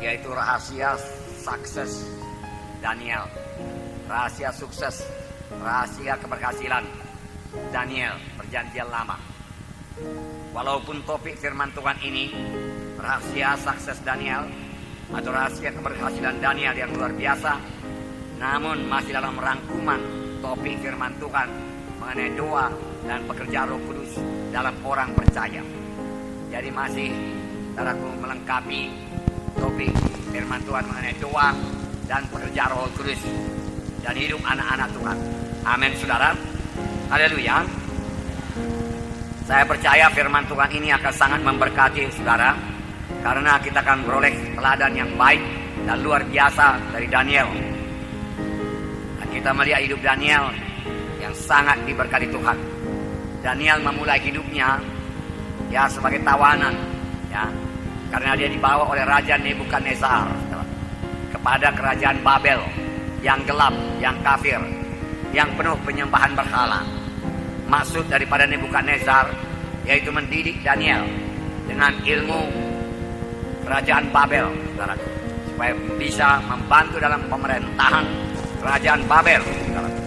yaitu rahasia sukses Daniel, rahasia sukses, rahasia keberhasilan Daniel perjanjian lama. Walaupun topik firman Tuhan ini rahasia sukses Daniel atau rahasia keberhasilan Daniel yang luar biasa, namun masih dalam rangkuman topik firman Tuhan mengenai doa dan pekerjaan Roh Kudus dalam orang percaya. Jadi masih saudaraku melengkapi topik firman Tuhan mengenai doa dan pekerjaan Roh Kudus dan hidup anak-anak Tuhan. Amin saudara. Haleluya. Saya percaya firman Tuhan ini akan sangat memberkati saudara, karena kita akan beroleh teladan yang baik dan luar biasa dari Daniel. Dan kita melihat hidup Daniel yang sangat diberkati Tuhan. Daniel memulai hidupnya ya sebagai tawanan, ya, karena dia dibawa oleh Raja Nebukadnezar kepada kerajaan Babel yang gelap, yang kafir, yang penuh penyembahan berhala. Maksud daripada Nebukadnezar yaitu mendidik Daniel dengan ilmu kerajaan Babel, saudaraku, supaya bisa membantu dalam pemerintahan kerajaan Babel, saudaraku.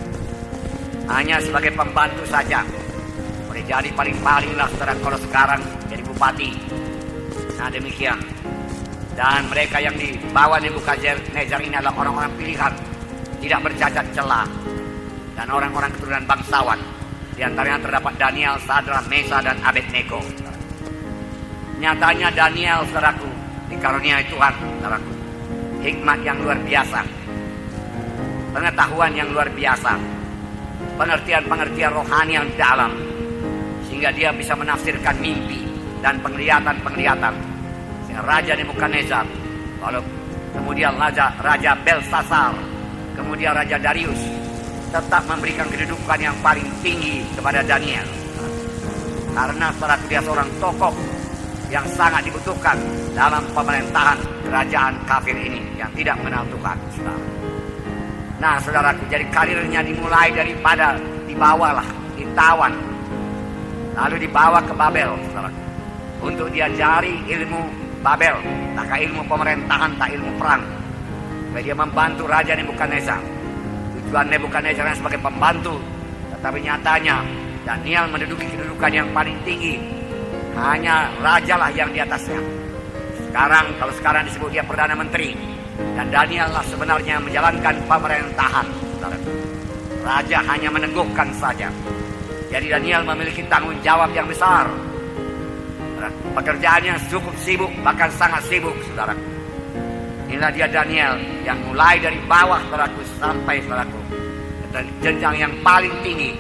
Hanya sebagai pembantu saja, boleh jadi paling-paling lah saudara kalau sekarang jadi bupati. Nah demikian. Dan mereka yang dibawa Nebukadnezar ini adalah orang-orang pilihan, tidak bercacat celah, dan orang-orang keturunan bangsawan. Di antaranya terdapat Daniel, Sadrak, Mesa, dan Abednego. Nyatanya Daniel, saudaraku, dikaruniai Tuhan, saudaraku, hikmat yang luar biasa, pengetahuan yang luar biasa, pengertian-pengertian rohani yang dalam, sehingga dia bisa menafsirkan mimpi dan penglihatan-penglihatan. Sehingga Raja Nebukadnezar, lalu kemudian Raja Belsasar, kemudian Raja Darius tetap memberikan kedudukan yang paling tinggi kepada Daniel, karena saudaraku dia seorang tokoh yang sangat dibutuhkan dalam pemerintahan kerajaan kafir ini yang tidak mengenal Tuhan, saudara. Nah saudaraku, jadi karirnya dimulai daripada dibawalah, ditawan, lalu dibawa ke Babel, saudaraku, untuk diajari ilmu Babel, tak ilmu pemerintahan, tak ilmu perang, supaya dia membantu Raja Nebukadnezar. Tujuan Nebukadnezar sebagai pembantu, tetapi nyatanya Daniel menduduki kedudukan yang paling tinggi. Hanya rajalah yang di atasnya. Kalau sekarang disebut dia Perdana Menteri, dan Daniel lah sebenarnya menjalankan pemerintahan. Raja hanya meneguhkan saja. Jadi Daniel memiliki tanggung jawab yang besar. Pekerjaannya cukup sibuk, bahkan sangat sibuk, saudara. Inilah dia Daniel yang mulai dari bawah, saudaraku, sampai saudaraku dan jenjang yang paling tinggi,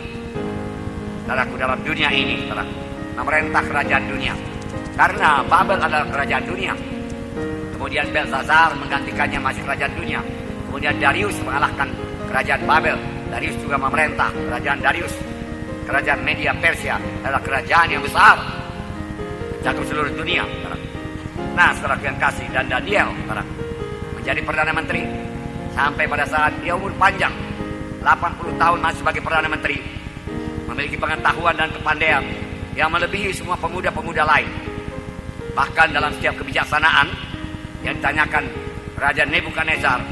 saudaraku, dalam dunia ini, saudaraku, memerintah kerajaan dunia. Karena Babel adalah kerajaan dunia. Kemudian Belsasar menggantikannya masih kerajaan dunia. Kemudian Darius mengalahkan kerajaan Babel. Darius juga memerintah. Kerajaan Darius, kerajaan Media Persia, adalah kerajaan yang besar, mencakup seluruh dunia, saudaraku. Nah saudaraku yang kasih, dan Daniel, saudaraku, menjadi Perdana Menteri sampai pada saat dia umur panjang 80 tahun masih sebagai Perdana Menteri, memiliki pengetahuan dan kepandaian yang melebihi semua pemuda-pemuda lain. Bahkan dalam setiap kebijaksanaan yang ditanyakan Raja Nebukadnezar,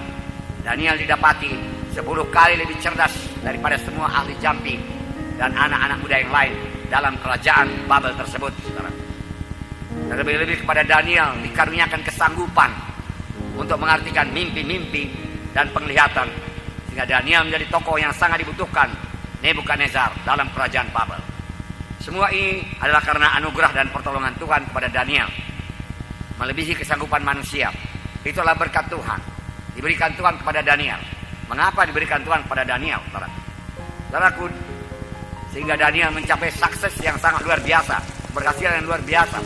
Daniel didapati 10 kali lebih cerdas daripada semua ahli jampi dan anak-anak muda yang lain dalam kerajaan Babel tersebut, saudara. Terlebih-lebih kepada Daniel dikaruniakan kesanggupan untuk mengartikan mimpi-mimpi dan penglihatan, sehingga Daniel menjadi tokoh yang sangat dibutuhkan Nebukadnezar dalam kerajaan Babel. Semua ini adalah karena anugerah dan pertolongan Tuhan kepada Daniel, melebihi kesanggupan manusia. Itulah berkat Tuhan, diberikan Tuhan kepada Daniel. Mengapa diberikan Tuhan kepada Daniel, saudaraku? Sehingga Daniel mencapai sukses yang sangat luar biasa, keberhasilan yang luar biasa.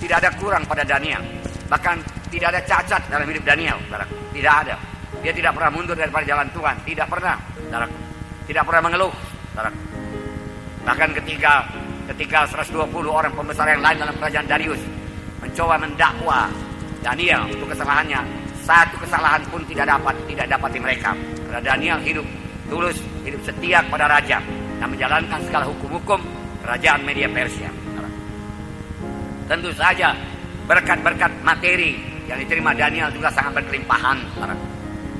Tidak ada kurang pada Daniel, bahkan tidak ada cacat dalam hidup Daniel, saudaraku. Tidak ada. Dia tidak pernah mundur daripada jalan Tuhan, tidak pernah, saudaraku. Tidak pernah mengeluh, saudaraku. Bahkan ketika 120 orang pembesar yang lain dalam kerajaan Darius mencoba mendakwa Daniel untuk kesalahannya, satu kesalahan pun tidak dapat mereka. Karena Daniel hidup tulus, hidup setia kepada raja dan menjalankan segala hukum-hukum kerajaan Media Persia. Tentu saja berkat-berkat materi yang diterima Daniel juga sangat berkelimpahan.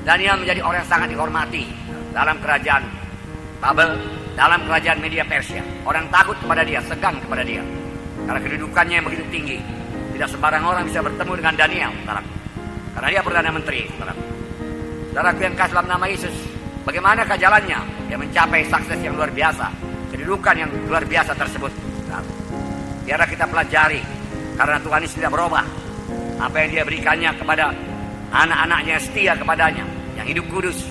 Daniel menjadi orang yang sangat dihormati dalam kerajaan Babel, dalam kerajaan Media Persia. Orang takut kepada dia, segan kepada dia, karena kedudukannya yang begitu tinggi. Tidak sembarang orang bisa bertemu dengan Daniel, karena dia Perdana Menteri. Saudaraku yang kasih dalam nama Yesus, bagaimanakah jalannya dia mencapai sukses yang luar biasa, kedudukan yang luar biasa tersebut? Biarlah kita pelajari, karena Tuhan Yesus tidak berubah. Apa yang dia berikannya kepada anak-anaknya yang setia kepadanya, yang hidup kudus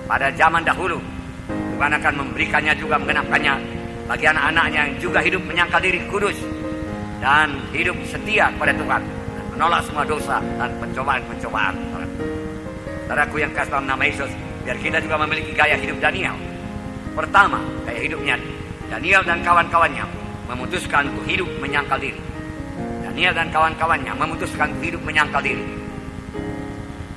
pada zaman dahulu, Tuhan akan memberikannya juga, mengenapkannya bagi anak-anaknya yang juga hidup menyangkal diri kudus dan hidup setia kepada Tuhan, dan menolak semua dosa dan pencobaan-pencobaan. Saudaraku yang kasih dalam nama Yesus, biar kita juga memiliki gaya hidup Daniel. Pertama, gaya hidupnya Daniel dan kawan-kawannya memutuskan untuk hidup menyangkal diri. Daniel dan kawan-kawannya memutuskan untuk hidup menyangkal diri.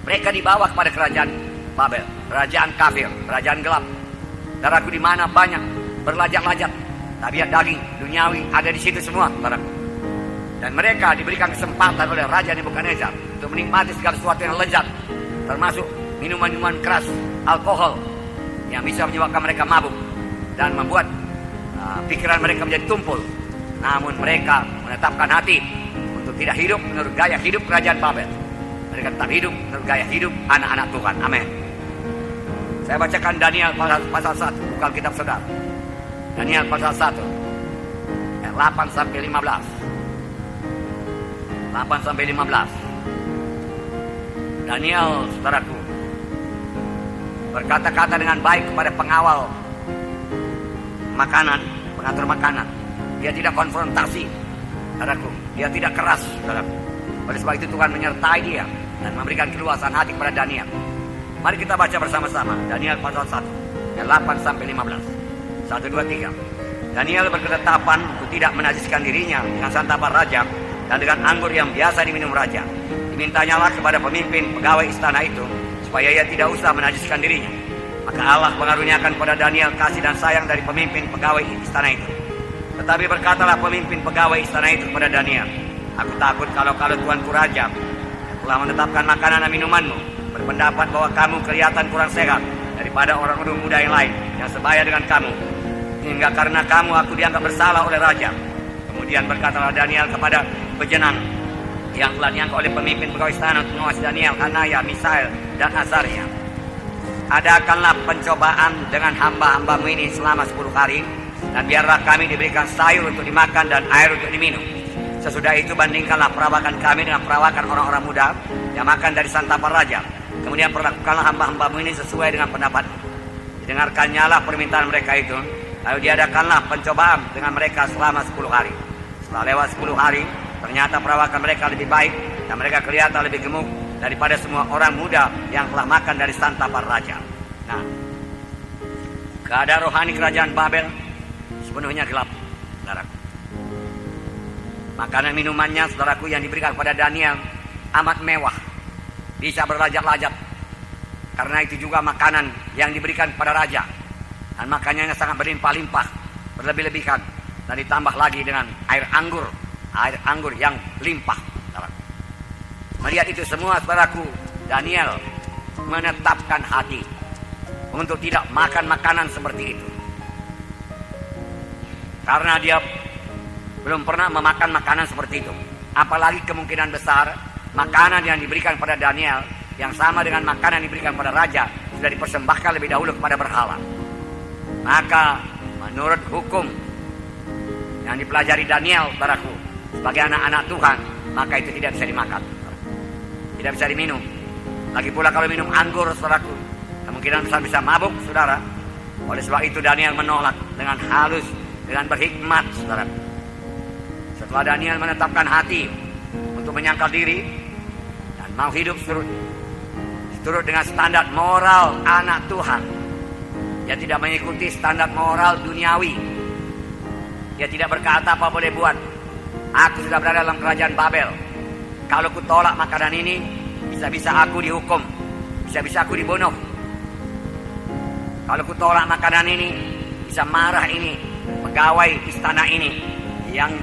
Mereka dibawa kepada kerajaan Babel, kerajaan kafir, kerajaan gelap. Saudaraku, di mana banyak berlajak-lajak, tabiat daging, duniawi ada di situ semua, saudaraku. Dan mereka diberikan kesempatan oleh Raja Nebukadnezar untuk menikmati segala sesuatu yang lezat, termasuk minuman-minuman keras, alkohol yang bisa menyebabkan mereka mabuk dan membuat pikiran mereka menjadi tumpul. Namun mereka menetapkan hati untuk tidak hidup menurut gaya hidup kerajaan Babel. Mereka tetap hidup menurut gaya hidup anak-anak Tuhan. Amin. Saya bacakan Daniel pasal 1, buka kitab saudara. Daniel pasal 1 ayat 8 sampai 15. 8 sampai 15. Daniel, saudaraku, berkata-kata dengan baik kepada pengawal makanan, pengatur makanan. Dia tidak konfrontasi, saudaraku. Dia tidak keras, saudaraku. Oleh sebab itu Tuhan menyertai dia dan memberikan keluasan hati kepada Daniel. Mari kita baca bersama-sama Daniel pasal 1 ayat 8 sampai 15. 1, 2, 3. Daniel berketetapan untuk tidak menajiskan dirinya dengan santapan raja dan dengan anggur yang biasa diminum raja. Dimintanyalah kepada pemimpin pegawai istana itu supaya ia tidak usah menajiskan dirinya. Maka Allah mengaruniakan kepada Daniel kasih dan sayang dari pemimpin pegawai istana itu. Tetapi berkatalah pemimpin pegawai istana itu kepada Daniel, "Aku takut kalau Tuanku Raja telah menetapkan makanan dan minumanmu, berpendapat bahwa kamu kelihatan kurang sehat daripada orang muda yang lain yang sebaya dengan kamu, hingga karena kamu aku dianggap bersalah oleh raja." Kemudian berkatalah Daniel kepada pejenang yang telah diangkat oleh pemimpin pegawai istana untuk mengawasi Daniel, Hanaya, Misael, dan Azaria, "Adakanlah pencobaan dengan hamba-hambamu ini selama 10 hari, dan biarlah kami diberikan sayur untuk dimakan dan air untuk diminum. Sesudah itu bandingkanlah perawakan kami dengan perawakan orang-orang muda yang makan dari santapan raja. Kemudian perlakukanlah hamba-hambamu ini sesuai dengan pendapatmu." Didengarkannya lah permintaan mereka itu. Lalu diadakanlah pencobaan dengan mereka selama 10 hari. Setelah lewat 10 hari, ternyata perawakan mereka lebih baik dan mereka kelihatan lebih gemuk daripada semua orang muda yang telah makan dari santapan raja. Nah, keadaan rohani kerajaan Babel sepenuhnya gelap, saudaraku. Makanan minumannya, saudaraku, yang diberikan kepada Daniel amat mewah, bisa berlajak-lajak. Karena itu juga makanan yang diberikan kepada raja, dan makanannya sangat berlimpah-limpah, berlebih-lebihkan, dan ditambah lagi dengan air anggur yang limpah. Melihat itu semua, saudaraku, Daniel menetapkan hati untuk tidak makan makanan seperti itu, karena dia belum pernah memakan makanan seperti itu. Apalagi kemungkinan besar makanan yang diberikan pada Daniel yang sama dengan makanan yang diberikan pada raja sudah dipersembahkan lebih dahulu kepada berhala. Maka menurut hukum yang dipelajari Daniel, saudaraku, sebagai anak-anak Tuhan, maka itu tidak bisa dimakan, tidak bisa diminum. Lagi pula kalau minum anggur, saudaraku, kemungkinan besar bisa mabuk, saudara. Oleh sebab itu Daniel menolak dengan halus, dengan berhikmat, saudaraku. Setelah Daniel menetapkan hati untuk menyangkal diri dan mau hidup turut dengan standar moral anak Tuhan, dia tidak mengikuti standar moral duniawi. Dia tidak berkata, "Apa boleh buat? Aku sudah berada dalam kerajaan Babel. Kalau ku tolak makanan ini, bisa-bisa aku dihukum, bisa-bisa aku dibunuh. Kalau ku tolak makanan ini, bisa marah ini pegawai istana ini yang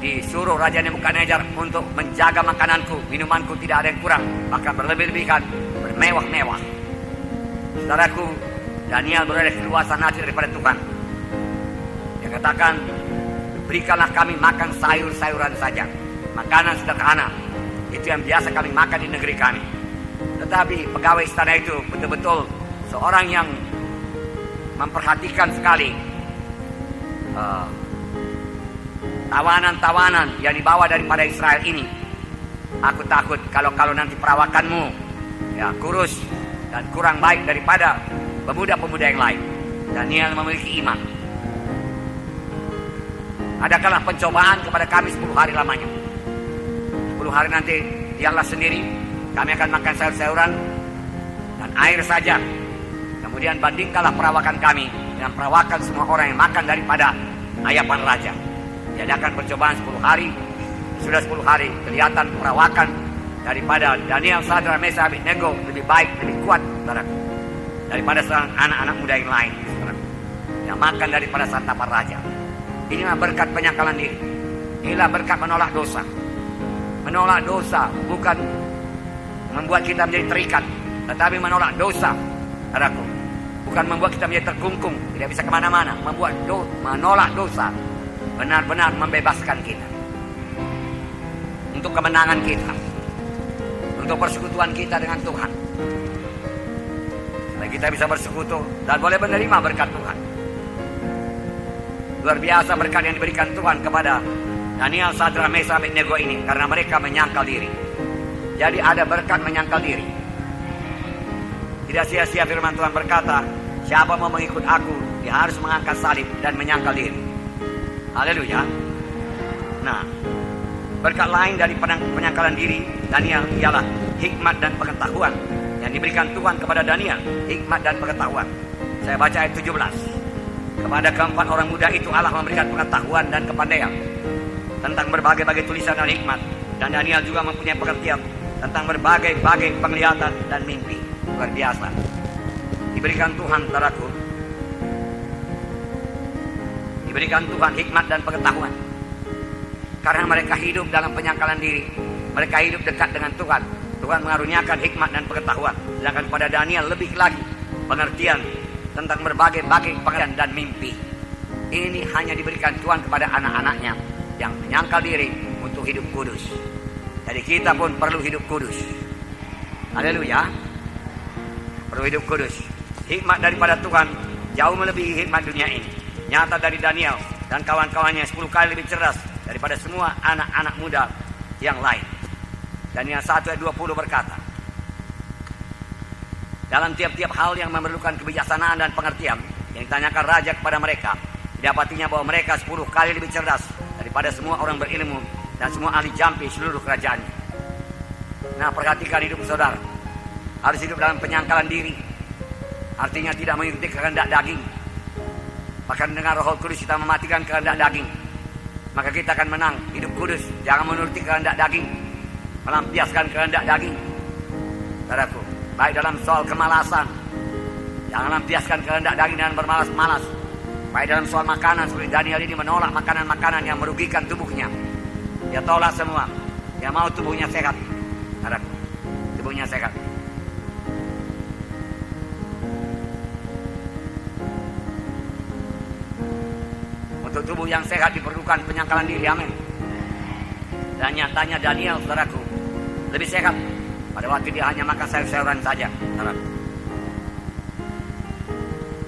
disuruh Raja Nebukadnezar untuk menjaga makananku, minumanku tidak ada yang kurang, bahkan berlebih-lebihkan, bermewah-mewah. Saudaraku, Daniel berada di luasan hati daripada Tuhan. Dia katakan, berikanlah kami makan sayur-sayuran saja, makanan sederhana. Itu yang biasa kami makan di negeri kami. Tetapi pegawai istana itu betul-betul seorang yang memperhatikan sekali tawanan-tawanan yang dibawa daripada Israel ini. Aku takut kalau nanti perawakanmu ya kurus dan kurang baik daripada pemuda-pemuda yang lain. Daniel memiliki iman. Adakanlah pencobaan kepada kami 10 hari lamanya. 10 hari nanti diamlah sendiri. Kami akan makan sayur-sayuran dan air saja. Kemudian bandingkanlah perawakan kami dengan perawakan semua orang yang makan daripada ayapan raja. Diadakan percobaan 10 hari. Sudah 10 hari kelihatan perawakan daripada Daniel, Sadrak, Mesakh, Abednego lebih baik, lebih kuat, saudaraku, daripada anak-anak muda yang lain, saudaraku, yang makan daripada santapan raja. Inilah berkat penyangkalan diri. Inilah berkat menolak dosa. Menolak dosa bukan membuat kita menjadi terikat, tetapi menolak dosa, saudaraku, bukan membuat kita menjadi terkungkung, tidak bisa kemana-mana. Menolak dosa benar-benar membebaskan kita untuk kemenangan kita, untuk persekutuan kita dengan Tuhan, supaya kita bisa bersekutu dan boleh menerima berkat Tuhan. Luar biasa berkat yang diberikan Tuhan kepada Daniel, Sadrak, Mesakh, Abednego ini, karena mereka menyangkal diri. Jadi ada berkat menyangkal diri. Tidak sia-sia firman Tuhan berkata, siapa mau mengikut aku, dia harus mengangkat salib dan menyangkal diri. Haleluya. Nah, berkat lain dari penyangkalan diri Daniel ialah hikmat dan pengetahuan yang diberikan Tuhan kepada Daniel. Hikmat dan pengetahuan. Saya baca ayat 17. Kepada keempat orang muda itu Allah memberikan pengetahuan dan kepandaian tentang berbagai-bagai tulisan dan hikmat. Dan Daniel juga mempunyai pengertian tentang berbagai-bagai penglihatan dan mimpi. Luar biasa. Diberikan Tuhan, saudaraku, diberikan Tuhan hikmat dan pengetahuan. Karena mereka hidup dalam penyangkalan diri, mereka hidup dekat dengan Tuhan. Tuhan mengaruniakan hikmat dan pengetahuan. Sedangkan pada Daniel lebih lagi pengertian tentang berbagai-bagai pengertian dan mimpi. Ini hanya diberikan Tuhan kepada anak-anaknya yang menyangkal diri untuk hidup kudus. Jadi kita pun perlu hidup kudus. Haleluya. Perlu hidup kudus. Hikmat daripada Tuhan jauh melebihi hikmat dunia ini. Nyata dari Daniel dan kawan-kawannya 10 kali lebih cerdas daripada semua anak-anak muda yang lain. Daniel 1 ayat 20 berkata, dalam tiap-tiap hal yang memerlukan kebijaksanaan dan pengertian yang ditanyakan raja kepada mereka, didapatinya bahwa mereka 10 kali lebih cerdas daripada semua orang berilmu dan semua ahli jampi seluruh kerajaannya. Nah, perhatikan hidup saudara. Harus hidup dalam penyangkalan diri. Artinya tidak mengikuti kehendak daging. Bahkan dengan Roh Kudus kita mematikan kehendak daging, maka kita akan menang hidup kudus. Jangan menuruti kehendak daging, melampiaskan kehendak daging, saudaraku. Baik dalam soal kemalasan, jangan lampiaskan kehendak daging dengan bermalas-malas. Baik dalam soal makanan, seperti Daniel ini menolak makanan-makanan yang merugikan tubuhnya. Dia tolak semua. Dia mau tubuhnya sehat, saudaraku. Tubuhnya sehat. Untuk tubuh yang sehat diperlukan penyangkalan diri, amin. Dan nyatanya Daniel, saudaraku, lebih sehat pada waktu dia hanya makan sayur-sayuran saja, saudaraku.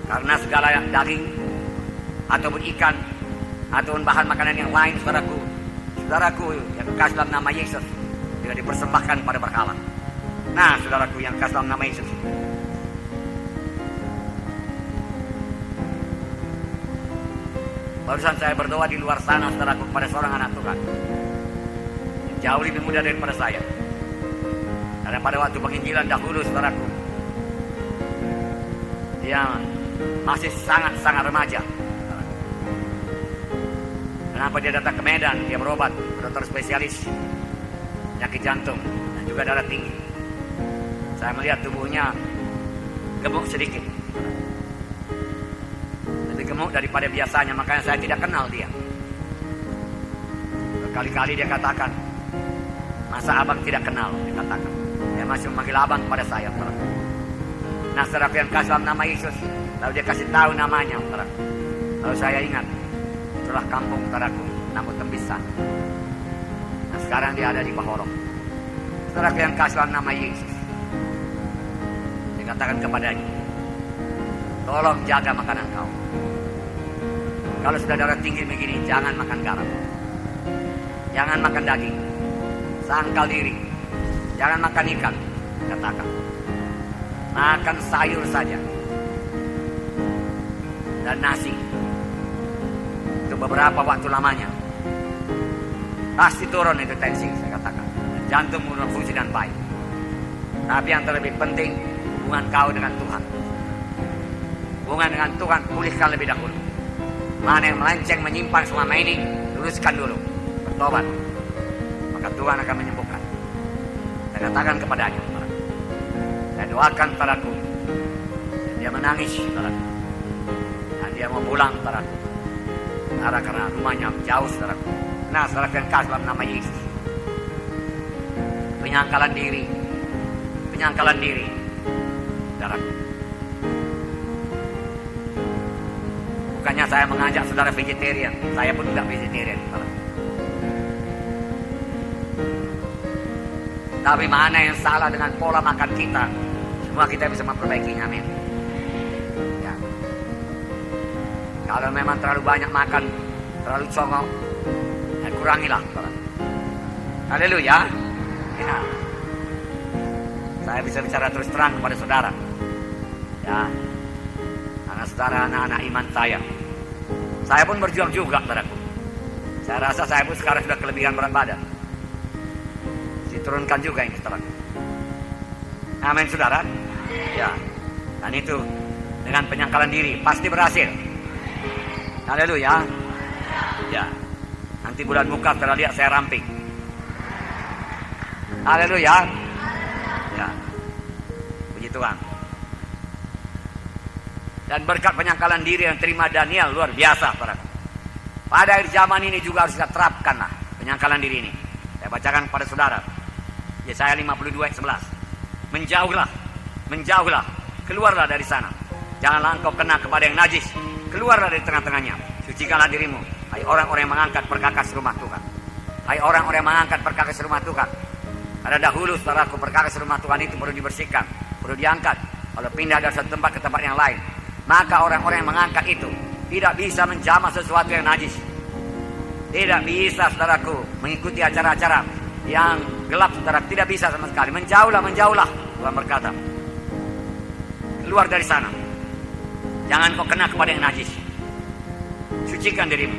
Karena segala daging ataupun ikan ataupun bahan makanan yang lain, saudaraku yang kekasih dalam nama Yesus tidak dipersembahkan pada berhala. Nah, saudaraku yang kekasih dalam nama Yesus, barusan saya berdoa di luar sana, saudaraku, kepada seorang anak Tuhan yang jauh lebih muda daripada saya. Karena pada waktu penginjilan dahulu, saudaraku, dia masih sangat-sangat remaja. Kenapa dia datang ke Medan? Dia berobat ke dokter spesialis penyakit jantung dan juga darah tinggi. Saya melihat tubuhnya gemuk sedikit, lebih gemuk daripada biasanya, makanya saya tidak kenal dia. Kali-kali dia katakan, masa abang tidak kenal? Dia katakan, dia masih memanggil abang kepada saya, saudaraku. Nah, saudaraku yang kasih dalam nama Yesus, lalu dia kasih tahu namanya, saudaraku. Lalu saya ingat, itulah kampung, saudaraku, Nambu Tembisan. Nah, sekarang dia ada di Bahorok. Saudaraku yang kasih dalam nama Yesus, dia katakan kepadanya, tolong jaga makanan kau. Kalau sudah darah tinggi begini, jangan makan garam, jangan makan daging, sangkal diri, jangan makan ikan. Katakan, makan sayur saja dan nasi. Itu beberapa waktu lamanya, pasti turun itu tensi, saya katakan. Jantung mulai fungsi dan baik. Tapi yang terlebih penting, hubungan kau dengan Tuhan. Hubungan dengan Tuhan pulihkan lebih dahulu. Mana yang melenceng menyimpan selama ini, luruskan dulu, bertobat, maka Tuhan akan menyembuhkan. Saya katakan kepadanya, saya doakan saudaraku, dan dia menangis, saudaraku, dan dia mau pulang, saudaraku, karena rumahnya jauh, saudaraku. Nah, saudaraku yang kasih dalam nama Yesus, penyangkalan diri, saudaraku. Bukannya saya mengajak saudara vegetarian, saya pun tidak vegetarian, saudaraku. Tapi mana yang salah dengan pola makan kita? Semua kita bisa memperbaikinya, amin. Ya. Kalau memang terlalu banyak makan, terlalu congok, ya kurangilah, saudara. Haleluya. Ya. Saya bisa bicara terus terang kepada saudara. Ya. Karena saudara anak-anak iman saya. Saya pun berjuang juga, saudaraku. Saya rasa saya pun sekarang sudah kelebihan berat badan. Diturunkan juga ini, saudara. Amin, saudara. Ya. Dan itu dengan penyangkalan diri pasti berhasil. Haleluya. Ya. Nanti bulan muka saudara lihat saya ramping. Haleluya. Ya. Puji Tuhan. Dan berkat penyangkalan diri yang terima Daniel luar biasa, saudara. Pada akhir zaman ini juga harus kita terapkan lah penyangkalan diri ini. Saya bacakan kepada saudara. Yesaya 52:11. Menjauhlah, keluarlah dari sana. Janganlah engkau kena kepada yang najis. Keluarlah dari tengah-tengahnya. Sucikanlah dirimu, hai orang-orang yang mengangkat perkakas rumah Tuhan. Hai orang-orang yang mengangkat perkakas rumah Tuhan. Pada dahulu, saudaraku, perkakas rumah Tuhan itu perlu dibersihkan, perlu diangkat. Kalau pindah dari satu tempat ke tempat yang lain, maka orang-orang yang mengangkat itu tidak bisa menjamah sesuatu yang najis. Tidak bisa, saudaraku, mengikuti acara-acara yang gelap, saudara. Tidak bisa sama sekali. Menjauhlah, Tuhan berkata. Keluar dari sana. Jangan kau kena kepada yang najis. Sucikan dirimu.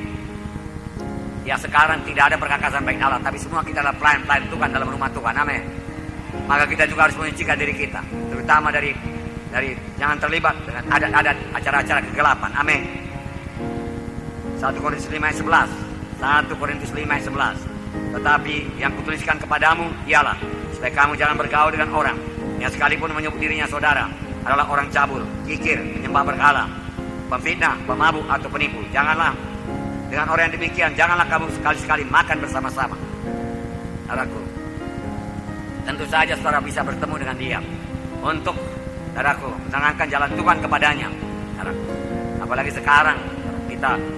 Ya, sekarang tidak ada perkakasan baik Allah, tapi semua kita adalah pelayan-pelayan Tuhan dalam rumah Tuhan. Amin. Maka kita juga harus menyucikan diri kita, terutama dari jangan terlibat dengan adat-adat acara-acara kegelapan. Amin. 1 Korintus 5:11. 1 Korintus 5:11. Tetapi yang kutuliskan kepadamu ialah supaya kamu jangan bergaul dengan orang yang sekalipun menyebut dirinya saudara adalah orang cabul, kikir, menyembah berhala, pemfitnah, pemabuk atau penipu. Janganlah dengan orang yang demikian, janganlah kamu sekali-sekali makan bersama-sama. Saudaraku, tentu saja saudara bisa bertemu dengan dia untuk, saudaraku, menenangkan jalan Tuhan kepadanya. Saudaraku, apalagi sekarang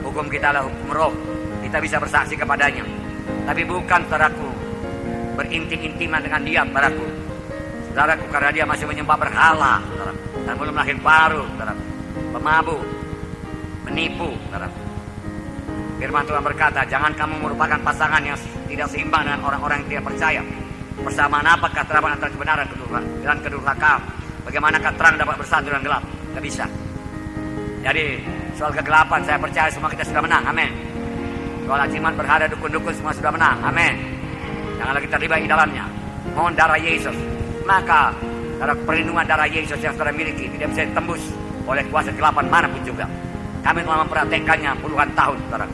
hukum kita adalah hukum roh. Kita bisa bersaksi kepadanya. Tapi bukan, saudaraku, berintim-intiman dengan dia, saudaraku. Saudaraku, karena dia masih menyembah berhala, saudaraku, dan belum lahir baru, saudaraku. Pemabuk, menipu, saudaraku. Firman Tuhan berkata, jangan kamu merupakan pasangan yang tidak seimbang dengan orang-orang yang tidak percaya. Persamaan apakah terdapat antara kebenaran dan kedurhakaan? Bagaimanakah terang dapat bersatu dengan gelap? Tidak bisa. Jadi soal kegelapan saya percaya semua kita sudah menang. Amin. Soal ajimat berhala dukun-dukun semua sudah menang. Amin. Janganlah kita terlibat di dalamnya. Mohon darah Yesus. Maka darah perlindungan darah Yesus yang saudara miliki tidak bisa ditembus oleh kuasa kegelapan manapun juga. Kami telah mempraktekannya puluhan tahun, saudara.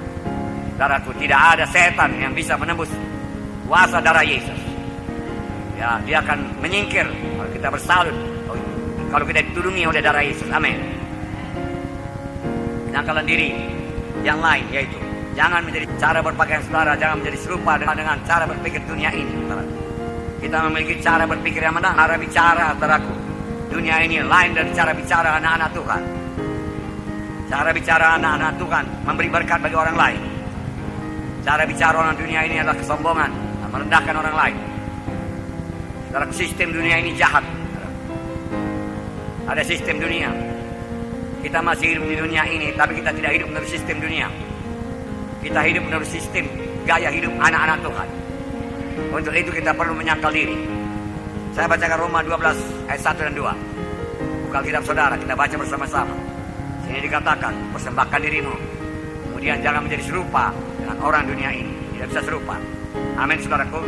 Saudaraku, tidak ada setan yang bisa menembus kuasa darah Yesus. Ya, dia akan menyingkir kalau kita bersalut, kalau kita ditulungi oleh darah Yesus. Amin. Penyangkalan diri yang lain yaitu Jangan menjadi cara berpakaian saudara, jangan menjadi serupa dengan cara berpikir dunia ini. Saudara. Kita memiliki cara berpikir yang menang, cara bicara, saudaraku. Dunia ini lain dari cara bicara anak-anak Tuhan. Cara bicara anak-anak Tuhan memberi berkat bagi orang lain. Cara bicara orang dunia ini adalah kesombongan, merendahkan orang lain. Saudara, sistem dunia ini jahat. Ada sistem dunia. Kita masih hidup di dunia ini, tapi kita tidak hidup menurut sistem dunia. Kita hidup menurut sistem gaya hidup anak-anak Tuhan. Untuk itu kita perlu menyangkal diri. Saya bacakan Roma 12 ayat 1 dan 2. Buka Alkitab saudara, kita baca bersama-sama. Sini dikatakan, persembahkan dirimu. Kemudian jangan menjadi serupa dengan orang dunia ini. Tidak bisa serupa. Amin saudaraku.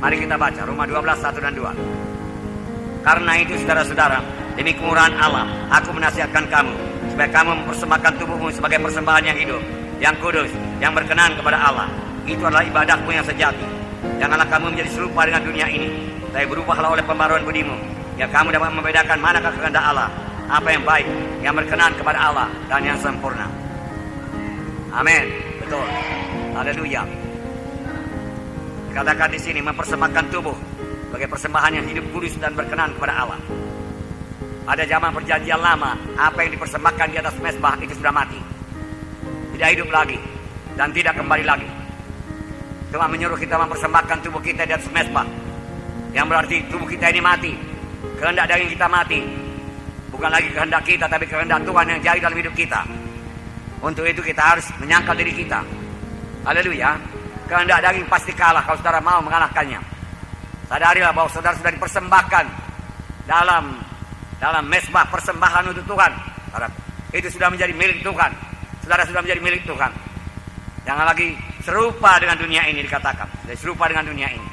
Mari kita baca Roma 12 1 dan 2. Karena itu saudara-saudara, demi kemurahan Allah, aku menasihatkan kamu supaya kamu mempersembahkan tubuhmu sebagai persembahan yang hidup, yang kudus, yang berkenan kepada Allah. Itu adalah ibadahmu yang sejati. Janganlah kamu menjadi serupa dengan dunia ini, tapi berubahlah oleh pembaruan budimu, ya kamu dapat membedakan manakah kehendak Allah, apa yang baik, yang berkenan kepada Allah, dan yang sempurna. Amin. Betul. Haleluya. Dikatakan di sini mempersembahkan tubuh sebagai persembahan yang hidup, kudus, dan berkenan kepada Allah. Pada zaman perjanjian lama, apa yang dipersembahkan di atas mezbah itu sudah mati. Tidak hidup lagi dan tidak kembali lagi. Tuhan menyuruh kita mempersembahkan tubuh kita di atas mezbah, yang berarti tubuh kita ini mati. Kehendak daging kita mati. Bukan lagi kehendak kita, tapi kehendak Tuhan yang jadi dalam hidup kita. Untuk itu kita harus menyangkal diri kita. Haleluya. Kehendak daging pasti kalah kalau saudara mau mengalahkannya. Sadarilah bahwa saudara sudah dipersembahkan dalam mezbah persembahan untuk Tuhan. Itu sudah menjadi milik Tuhan. Saudara sudah menjadi milik Tuhan. Jangan lagi serupa dengan dunia ini dikatakan. Jadi serupa dengan dunia ini.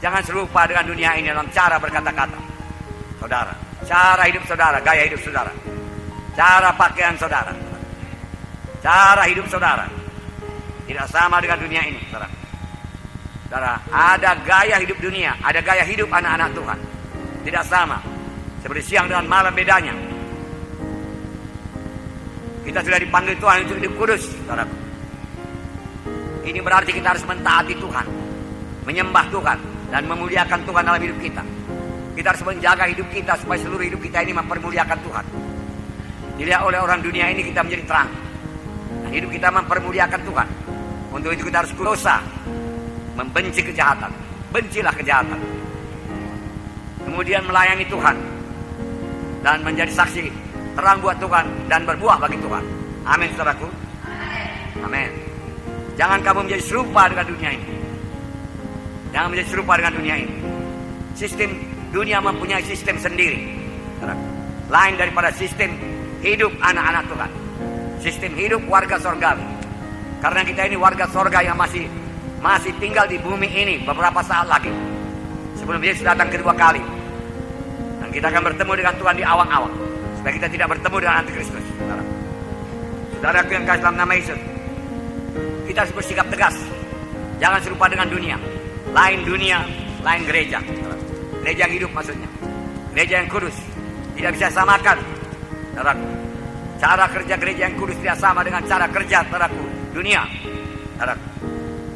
Jangan serupa dengan dunia ini dalam cara berkata-kata. Saudara, cara hidup saudara, gaya hidup saudara, cara pakaian saudara, cara hidup saudara tidak sama dengan dunia ini, saudara. Saudara, ada gaya hidup dunia, ada gaya hidup anak-anak Tuhan. Tidak sama. Seperti siang dengan malam bedanya. Kita sudah dipanggil Tuhan untuk hidup kudus, saudara. Ini berarti kita harus mentaati Tuhan, menyembah Tuhan, dan memuliakan Tuhan dalam hidup kita. Kita harus menjaga hidup kita supaya seluruh hidup kita ini mempermuliakan Tuhan. Dilihat oleh orang dunia ini kita menjadi terang. Dan hidup kita mempermuliakan Tuhan. Untuk itu kita harus dosa, membenci kejahatan. Bencilah kejahatan. Kemudian melayani Tuhan dan menjadi saksi terang buat Tuhan dan berbuah bagi Tuhan. Amin saudaraku. Amin. Jangan kamu menjadi serupa dengan dunia ini. Jangan menjadi serupa dengan dunia ini. Sistem dunia mempunyai sistem sendiri, lain daripada sistem hidup anak-anak Tuhan. Sistem hidup warga sorgawi. Karena kita ini warga sorga yang masih tinggal di bumi ini beberapa saat lagi sebelum Yesus datang kedua kali. Dan kita akan bertemu dengan Tuhan di awang-awang, supaya kita tidak bertemu dengan antikristus. Saudaraku yang kasih dalam nama Yesus, kita harus bersikap tegas. Jangan serupa dengan dunia. Lain dunia, lain gereja. Gereja yang hidup maksudnya. Gereja yang kudus. Tidak bisa samakan. Saudaraku, cara kerja gereja yang kudus tidak sama dengan cara kerja saudaraku dunia. Saudaraku,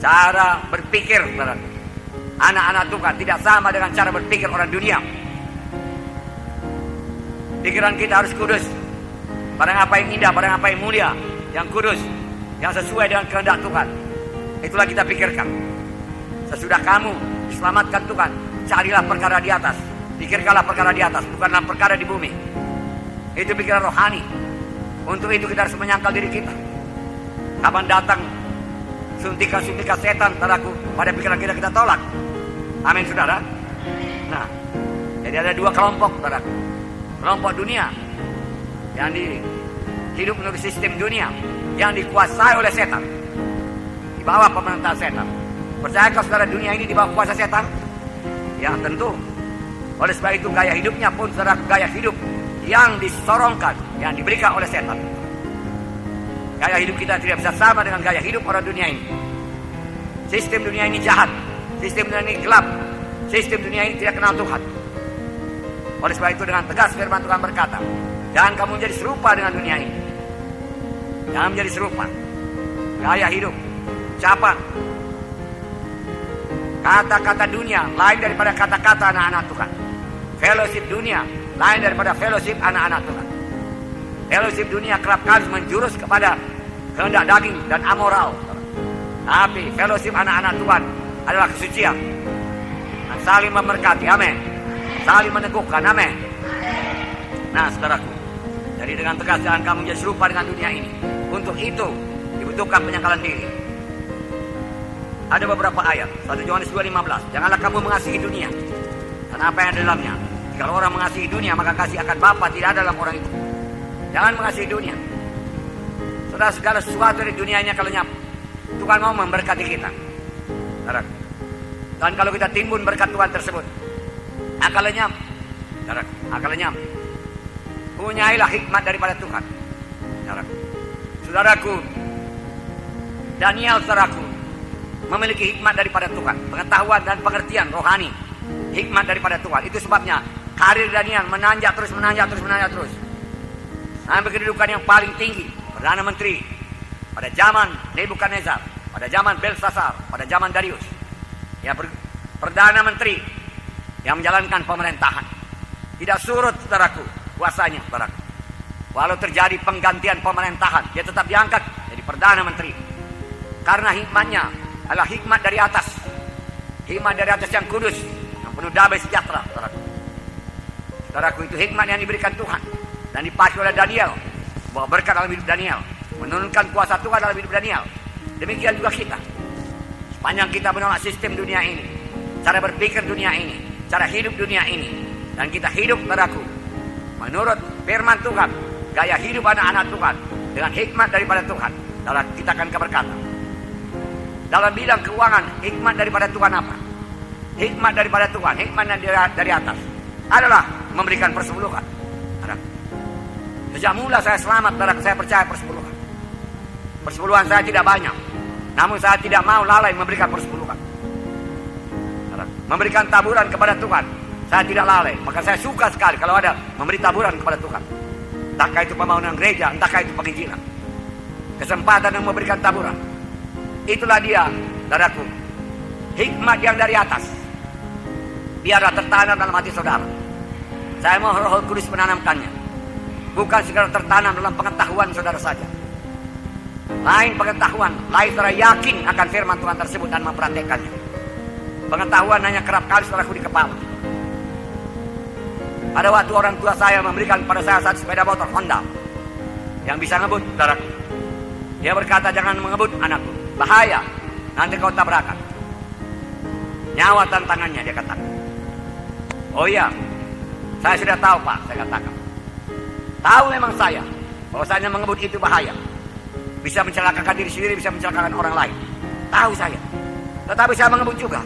cara berpikir saudaraku anak-anak Tuhan tidak sama dengan cara berpikir orang dunia. Pikiran kita harus kudus. Barang apa yang indah, barang apa yang mulia, yang kudus, yang sesuai dengan kehendak Tuhan, itulah kita pikirkan. Sesudah kamu diselamatkan Tuhan, carilah perkara di atas. Pikirkanlah perkara di atas, bukanlah perkara di bumi. Itu pikiran rohani. Untuk itu kita harus menyangkal diri kita. Kapan datang suntikan-suntikan setan saudaraku pada pikiran kita tolak. Amin saudara. Nah, jadi ada dua kelompok saudaraku. Kelompok dunia yang hidup menurut sistem dunia, yang dikuasai oleh setan, di bawah pemerintahan setan. Percayakah saudara dunia ini di bawah kuasa setan? Ya tentu. Oleh sebab itu gaya hidupnya pun saudara gaya hidup yang disorongkan, yang diberikan oleh setan. Gaya hidup kita tidak bisa sama dengan gaya hidup orang dunia ini. Sistem dunia ini jahat. Sistem dunia ini gelap. Sistem dunia ini tidak kenal Tuhan. Oleh sebab itu dengan tegas firman Tuhan berkata, jangan kamu menjadi serupa dengan dunia ini. Jangan menjadi serupa. gaya hidup, ucapan, kata-kata dunia lain daripada kata-kata anak-anak Tuhan. Fellowship dunia lain daripada fellowship anak-anak Tuhan. Fellowship dunia kerap kali menjurus kepada kehendak daging dan amoral. Tapi fellowship anak-anak Tuhan adalah kesucian dan saling memberkati, amin. Saling meneguhkan, amin. Nah, saudaraku, jadi dengan tegas jangan kamu menjadi serupa dengan dunia ini. Untuk itu dibutuhkan penyangkalan diri. Ada beberapa ayat. 1 Yohanes 2:15. Janganlah kamu mengasihi dunia dan apa yang ada dalamnya. Jika orang mengasihi dunia, maka kasih akan Bapa tidak ada dalam orang itu. Jangan mengasihi dunia. Saudara, segala sesuatu di dunianya kalau lenyap, Tuhan mau memberkati kita. Dan kalau kita timbun berkat Tuhan tersebut, akan lenyap. Akan lenyap. Punyailah hikmat daripada Tuhan. Saudaraku, Daniel, saudaraku, memiliki hikmat daripada Tuhan, pengetahuan dan pengertian rohani, hikmat daripada Tuhan. Itu sebabnya karir Daniel menanjak terus. Sampai kedudukan yang paling tinggi, Perdana Menteri pada zaman Nebukadnezar, pada zaman Belsasar, pada zaman Darius. Ya, Perdana Menteri yang menjalankan pemerintahan. Tidak surut, saudaraku, kuasanya, saudaraku. Walau terjadi penggantian pemerintahan, dia tetap diangkat jadi Perdana Menteri. Karena hikmatnya adalah hikmat dari atas. Hikmat dari atas yang kudus, yang penuh damai sejahtera, saudaraku. Saudaraku, itu hikmat yang diberikan Tuhan dan dipakai oleh Daniel, bahwa berkat dalam hidup Daniel, menurunkan kuasa Tuhan dalam hidup Daniel. Demikian juga kita. Sepanjang kita menolak sistem dunia ini, cara berpikir dunia ini, cara hidup dunia ini, dan kita hidup, saudaraku, menurut firman Tuhan, gaya hidup anak-anak Tuhan, dengan hikmat daripada Tuhan, dalam kita akan keberkatan. Dalam bidang keuangan, hikmat daripada Tuhan apa? Hikmat daripada Tuhan, hikmat dari atas adalah memberikan persepuluhan. Sejak mula saya selamat, saya percaya persepuluhan. Persepuluhan saya tidak banyak, namun saya tidak mau lalai memberikan persepuluhan. Memberikan taburan kepada Tuhan, saya tidak lalai. Maka saya suka sekali kalau ada memberi taburan kepada Tuhan. Entahkah itu pembangunan gereja, entahkah itu penginjilan. Kesempatan yang memberikan taburan. Itulah dia, saudaraku, hikmat yang dari atas. Biarlah tertanam dalam hati saudara. Saya mau Roh Kudus menanamkannya. Bukan segera tertanam dalam pengetahuan saudara saja. Lain pengetahuan, lain saudara yakin akan firman Tuhan tersebut dan mempraktekannya. Pengetahuan hanya kerap kali saudaraku di kepala. Ada waktu orang tua saya memberikan pada saya satu sepeda motor Honda yang bisa ngebut, saudaraku. Dia berkata, jangan mengebut anakku, bahaya, nanti kau tabrakan. Nyawa tantangannya, dia katakan. Oh iya, saya sudah tahu Pak, saya katakan. Tahu memang saya, bahwasanya mengebut itu bahaya. Bisa mencelakakan diri sendiri, bisa mencelakakan orang lain. Tahu saya. Tetapi saya mengebut juga.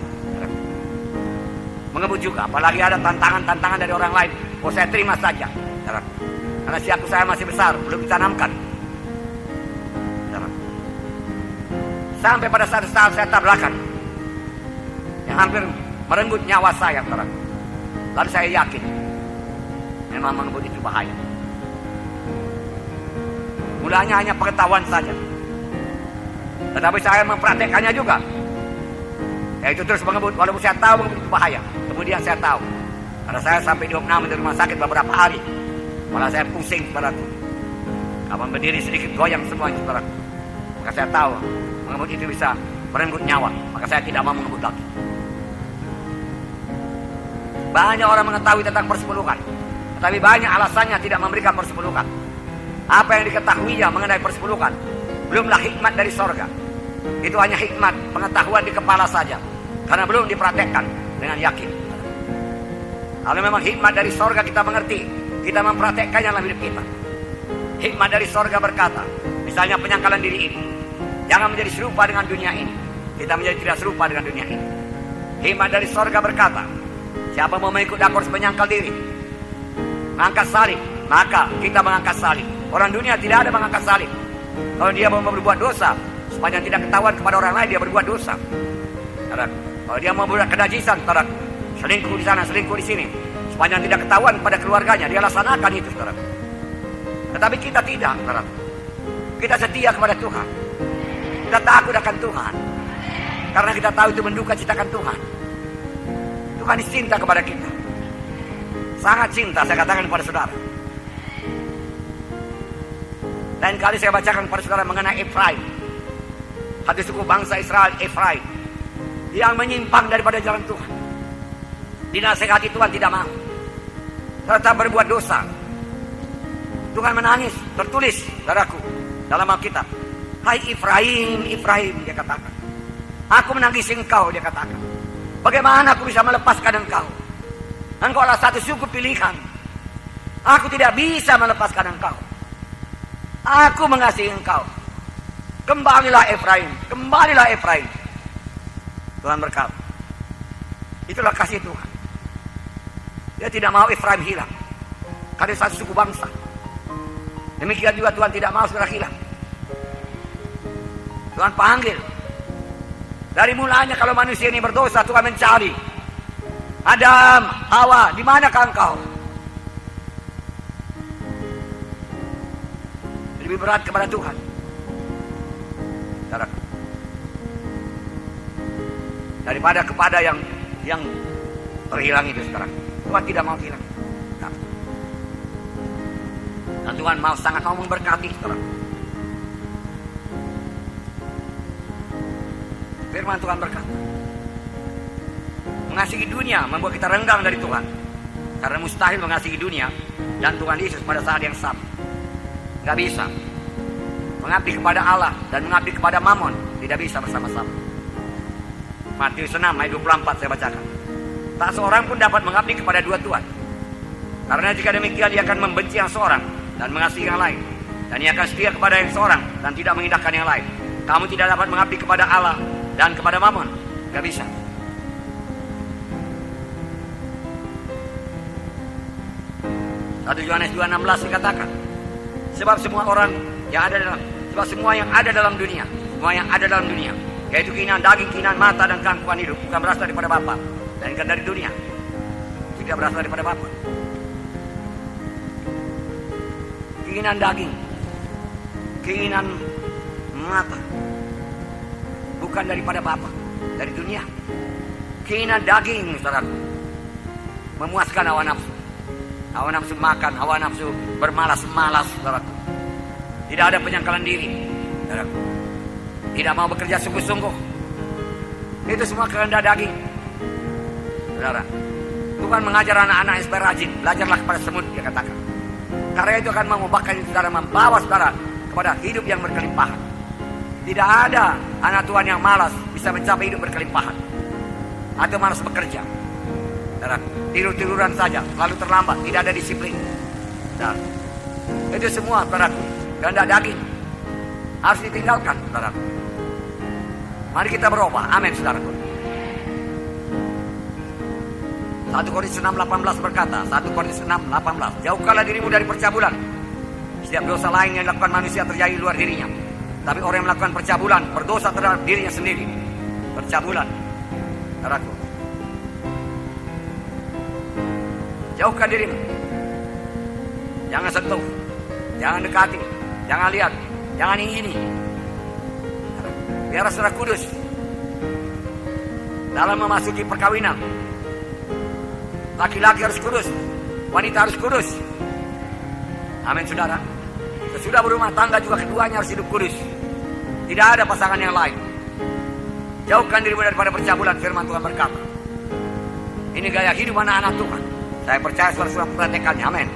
Mengebut juga, apalagi ada tantangan-tantangan dari orang lain. Oh, saya terima saja. Karena siapku saya masih besar, belum ditanamkan. Sampai pada satu saat saya tabrakan, yang hampir merenggut nyawa saya. Lalu saya yakin, memang mengebut itu bahaya. Mulanya hanya pengetahuan saja, tetapi saya mempraktekannya juga. Yaitu terus mengebut, walaupun saya tahu mengebut itu bahaya. Kemudian saya tahu, karena saya sampai diopname di rumah sakit beberapa hari, malah saya pusing, saudaraku. Kapan berdiri sedikit goyang semuanya, saudaraku. Maka saya tahu mengebut itu bisa merenggut nyawa, maka saya tidak mau mengebut lagi. Banyak orang mengetahui tentang persepuluhan, tetapi banyak alasannya tidak memberikan persepuluhan. Apa yang diketahuinya mengenai persepuluhan belumlah hikmat dari sorga. Itu hanya hikmat pengetahuan di kepala saja, karena belum dipraktekkan dengan yakin. Kalau memang hikmat dari sorga kita mengerti, kita mempraktekkannya dalam hidup kita. Hikmat dari sorga berkata, misalnya penyangkalan diri ini, jangan menjadi serupa dengan dunia ini. Kita menjadi tidak serupa dengan dunia ini. Hikmat dari sorga berkata, siapa mau mengikut aku harus menyangkal diri, mengangkat salib, maka kita mengangkat salib. Orang dunia tidak ada mengangkat salib. Kalau dia mau berbuat dosa, sepanjang tidak ketahuan kepada orang lain, dia berbuat dosa. Kalau dia mau berbuat kenajisan, selingkuh di sana, selingkuh di sini, sepanjang tidak ketahuan pada keluarganya, dia laksanakan itu, Tetapi kita tidak, Kita setia kepada Tuhan. Kita takut akan Tuhan. Karena kita tahu itu menduka citakan Tuhan. Tuhan cinta kepada kita. Sangat cinta, saya katakan kepada saudara. Lain kali saya bacakan kepada saudara mengenai Efraim. Satu suku bangsa Israel, Efraim, yang menyimpang daripada jalan Tuhan. Dinasehati Tuhan tidak mau, tetap berbuat dosa. Tuhan menangis, tertulis, saudaraku, dalam Alkitab. Hai Efraim, Efraim, dia katakan. Aku menangisi engkau, dia katakan. Bagaimana aku bisa melepaskan engkau? Engkau adalah satu suku pilihan. Aku tidak bisa melepaskan engkau. Aku mengasihi engkau. Kembalilah Efraim, kembalilah Efraim. Tuhan berkata, itulah kasih Tuhan. Dia tidak mau Efraim hilang, karena satu suku bangsa. Demikian juga Tuhan tidak mau saudara hilang. Tuhan panggil. Dari mulanya kalau manusia ini berdosa, Tuhan mencari. Adam, Hawa, di manakah engkau? Lebih berat kepada Tuhan. Daripada kepada yang terhilang itu sekarang. Tuhan tidak mau hilang. Dan Tuhan sangat mau memberkati sekarang. Firman Tuhan berkata, mengasihi dunia membuat kita renggang dari Tuhan. Karena mustahil mengasihi dunia dan Tuhan Yesus pada saat yang sama. Gak bisa. Mengabdi kepada Allah dan mengabdi kepada Mammon tidak bisa bersama-sama. Matius 6 ayat 24 saya bacakan. Tak seorang pun dapat mengabdi kepada dua Tuhan. Karena jika demikian dia akan membenci yang seorang dan mengasihi yang lain. Dan ia akan setia kepada yang seorang dan tidak mengindahkan yang lain. Kamu tidak dapat mengabdi kepada Allah dan kepada Mammon. Gak bisa. Satu Yohanes 2:16 dikatakan, sebab semua yang ada dalam dunia, yaitu keinginan daging, keinginan mata dan keangkuhan hidup, bukan berasal daripada Bapa, melainkan dari dunia. Tidak berasal daripada Bapa. Keinginan daging, keinginan mata, bukan daripada Bapa, dari dunia. Keinginan daging, saudaraku, memuaskan hawa nafsu. Hawa nafsu makan, hawa nafsu bermalas-malas, saudaraku. Tidak ada penyangkalan diri, saudaraku. Tidak mau bekerja sungguh-sungguh. Itu semua kehendak daging. Saudara, Tuhan mengajar anak-anak supaya rajin. Belajarlah kepada semut, dia katakan. Karena itu akan mengubahkan saudara, membawa saudara kepada hidup yang berkelimpahan. Tidak ada anak Tuhan yang malas bisa mencapai hidup berkelimpahan. Atau malas bekerja. Saudara, tidur-tiduran saja, lalu terlambat, tidak ada disiplin. Saudara, itu semua saudara, kehendak daging. Harus ditinggalkan, saudara. Mari kita berubah. Amin, saudaraku. 1 Korintus 6:18 berkata, 1 Korintus 6:18, jauhkanlah dirimu dari percabulan. Setiap dosa lain yang dilakukan manusia terjadi luar dirinya. Tapi orang yang melakukan percabulan berdosa terhadap dirinya sendiri. Percabulan, saudaraku. Jauhkan dirimu. Jangan sentuh, jangan dekati, jangan lihat, jangan ingini. Biar saudara kudus dalam memasuki perkawinan. Laki-laki harus kudus, wanita harus kudus. Amin, saudara. Sesudah berumah tangga juga keduanya harus hidup kudus. Tidak ada pasangan yang lain. Jauhkan dirimu daripada percabulan, firman Tuhan berkata. Ini gaya hidup anak-anak Tuhan. Saya percaya saudara perhatikannya. Amin.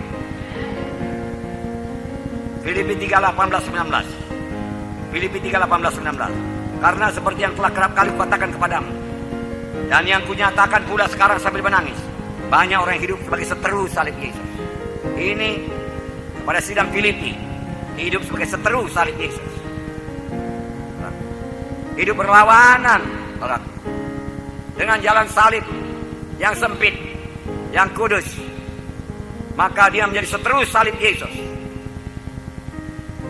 Filipi 3:18-19. Filipi 3:18-19. Karena seperti yang telah kerap kali kukatakan kepadamu, dan yang kunyatakan pula sekarang sambil menangis, banyak orang yang hidup sebagai seteru salib Yesus. Ini pada sidang Filipi, hidup sebagai seteru salib Yesus. Hidup berlawanan dengan jalan salib yang sempit, yang kudus. Maka dia menjadi seteru salib Yesus.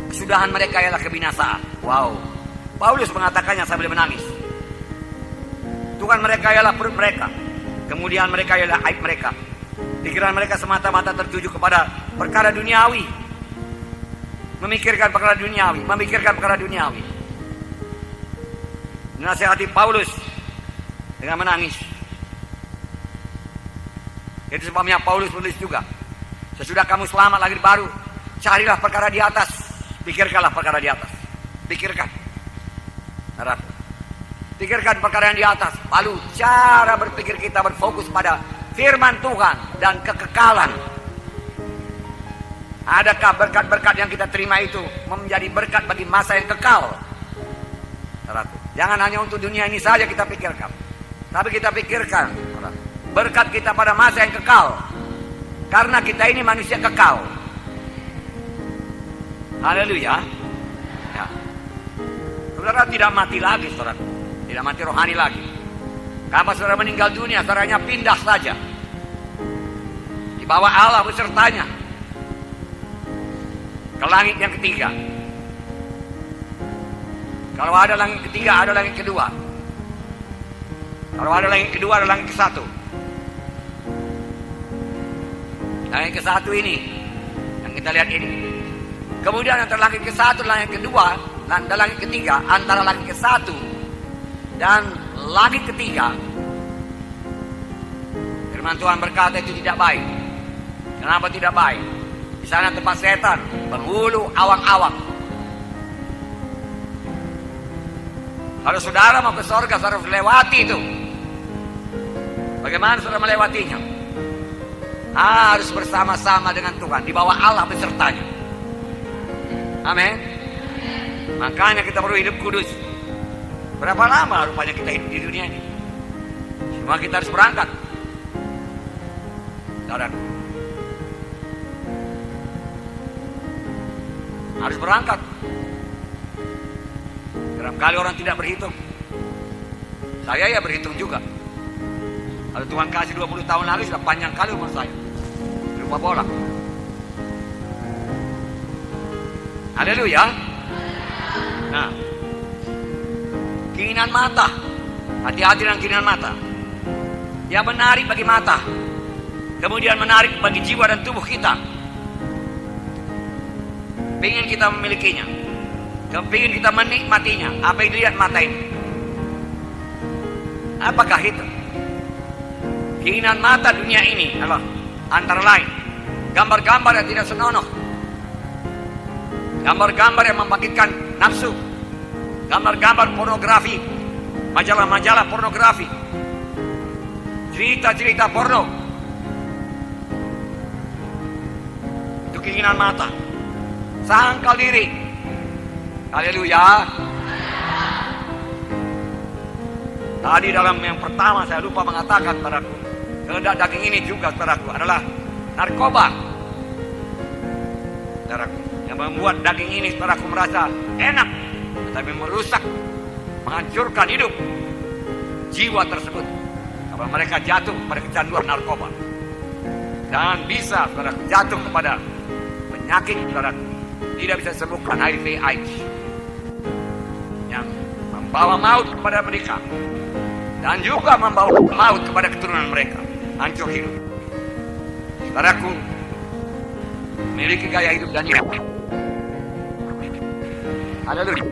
Kesudahan mereka ialah kebinasaan. Wow. Paulus mengatakannya sambil menangis. Tuhan mereka ialah perut mereka. Kemudian mereka ialah aib mereka. Pikiran mereka semata-mata tertuju kepada perkara duniawi. Memikirkan perkara duniawi. Dinasihati Paulus dengan menangis. Itu sebabnya Paulus menulis juga, sesudah kamu selamat lahir baru, carilah perkara di atas, pikirkanlah perkara di atas. Pikirkan, saudaraku. Pikirkan perkara yang di atas. Lalu cara berpikir kita berfokus pada firman Tuhan dan kekekalan. Adakah berkat-berkat yang kita terima itu menjadi berkat bagi masa yang kekal? Saudaraku, jangan hanya untuk dunia ini saja kita pikirkan, tapi kita pikirkan berkat kita pada masa yang kekal. Karena kita ini manusia kekal. Haleluya. Ya. Saudara tidak mati lagi, saudara. Tidak mati rohani lagi. Kapan saudara meninggal dunia, saudaranya pindah saja. Dibawa Allah besertanya ke langit yang ketiga. Kalau ada langit ketiga, ada langit kedua. Kalau ada langit kedua, ada langit ke satu. Langit ke satu ini yang kita lihat ini. Kemudian antara langit ke satu dan langit kedua dan langit ketiga, antara langit ke satu dan langit ketiga, firman Tuhan berkata itu tidak baik. Kenapa tidak baik? Di sana tempat setan, penghulu awang-awang. Kalau saudara mau ke surga, saudara harus lewati itu. Bagaimana saudara melewatinya? Harus bersama-sama dengan Tuhan, di bawah Allah besertanya. Amin. Makanya kita perlu hidup kudus. Berapa lama rupanya kita hidup di dunia ini? Cuma kita harus berangkat. Saudara, harus berangkat. Berapa kali orang tidak berhitung. Saya ya berhitung juga. Kalau Tuhan kasih 20 tahun lagi sudah panjang kali umur saya. Lupa bola. Haleluya. Nah, keinginan mata. Hati-hati dengan keinginan mata. Dia menarik bagi mata. Kemudian menarik bagi jiwa dan tubuh kita. Pengen kita memilikinya. Pengen kita menikmatinya. Apa yang dilihat mata ini? Apakah itu? Keinginan mata dunia ini adalah antara lain gambar-gambar yang tidak senonoh, gambar-gambar yang membangkitkan nafsu, gambar-gambar pornografi, majalah-majalah pornografi, cerita-cerita porno. Itu keinginan mata. Sangkal diri. Haleluya. Tadi dalam yang pertama saya lupa mengatakan padaku, kehendak daging ini juga saudaraku adalah narkoba. Saudaraku, yang membuat daging ini saudaraku merasa enak, tetapi merusak, menghancurkan hidup jiwa tersebut. Kalau mereka jatuh pada kecanduan narkoba, dan bisa saudaraku jatuh kepada penyakit saudaraku tidak bisa sembuhkan, HIV/AIDS, yang membawa maut kepada mereka dan juga membawa maut kepada keturunan mereka, hancur hidup. Saudaraku, memiliki gaya hidup dan hidup. Haleluya.